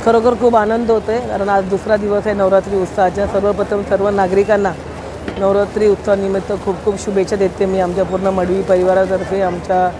खरोखर खूप आनंद होतो आहे, कारण आज दुसरा दिवस आहे नवरात्री उत्सवाचा। सर्वप्रथम सर्व नागरिकांना नवरात्री उत्सवानिमित्त खूप खूप शुभेच्छा देते मी आमच्या पूर्ण मडवी परिवारातर्फे, आमच्या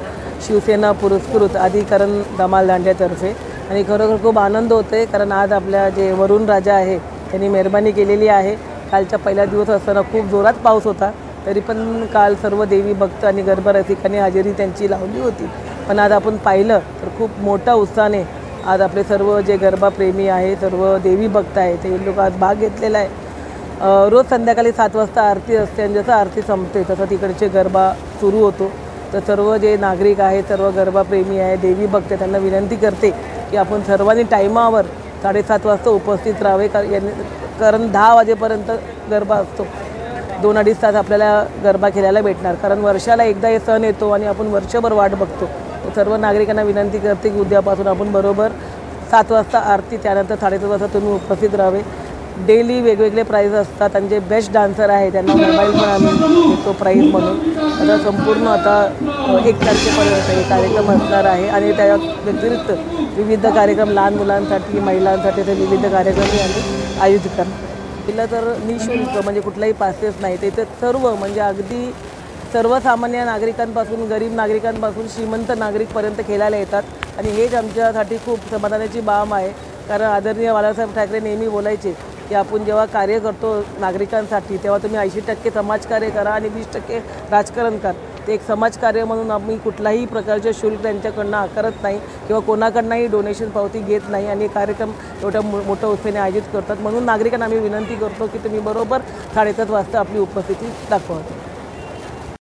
शिवसेना पुरस्कृत अधिकरण धमाल दांड्यातर्फे। आणि खरोखर खूप आनंद होतो आहे, कारण आज आपल्या जे वरुण राजा आहे त्यांनी मेहरबानी केलेली आहे। कालचा पहिला दिवस असताना खूप जोरात पाऊस होता, तरी पण काल सर्व देवी भक्त आणि गरबा रसिकांनी हजेरी त्यांची लावली होती। पण आज आपण पाहिलं तर खूप मोठ्या उत्साहाने आज आपले सर्व जे गरबा प्रेमी आहे, सर्व देवी भक्त आहे, ते लोक आज भाग घेतलेला आहे। रोज संध्याकाळी 7 वाजता आरती असते आणि जसं आरती संपते तसं तिकडचे गरबा सुरू होतो। तर सर्व जे नागरिक आहे, सर्व गरबा प्रेमी आहे, देवी भक्त, त्यांना विनंती करते की आपण सर्वांनी टायमावर 7:30 वाजता उपस्थित राहावे, कारण 10 वाजेपर्यंत गरबा असतो। 2-2.5 तास आपल्याला गरबा खेळायला भेटणार, कारण वर्षाला एकदा हे सण येतो आणि आपण वर्षभर वाट बघतो। तर सर्व नागरिकांना विनंती करते की उद्यापासून आपण बरोबर 7 वाजता आरती, त्यानंतर 7:30 वाजता तुम्ही उपस्थित राहावे। डेली वेगवेगळे प्राईज असतात आणि जे बेस्ट डान्सर आहे त्यांना मोबाईल पण आम्ही देतो प्राईज म्हणून। आता संपूर्ण 1 तारखेपर्यंत हे कार्यक्रम असणार आहे आणि त्या व्यतिरिक्त विविध कार्यक्रम लहान मुलांसाठी, महिलांसाठी ते विविध कार्यक्रमही आम्ही आयोजित करणार। तिला तर निःशुल्क, म्हणजे कुठलाही पासेस नाही, ते तर सर्व म्हणजे अगदी सर्वसामान्य नागरिकांपासून, गरीब नागरिकांपासून श्रीमंत नागरिकपर्यंत खेळायला येतात। आणि हेच आमच्यासाठी खूप समाधानाची बाब आहे, कारण आदरणीय बाळासाहेब ठाकरे नेहमी बोलायचे की आपण जेव्हा कार्य करतो नागरिकांसाठी, तेव्हा तुम्ही 80% समाजकार्य करा आणि 20% राजकारण करा। ते एक समाजकार्य म्हणून आम्ही कुठलाही प्रकारचे शुल्क त्यांच्याकडनं आकारत नाही किंवा कोणाकडनंही डोनेशन पावती घेत नाही आणि कार्यक्रम एवढ्या मोठ्या उत्साहाने आयोजित करतात। म्हणून नागरिकांना आम्ही विनंती करतो की तुम्ही बरोबर 7:30 वाजता आपली उपस्थिती दाखवा।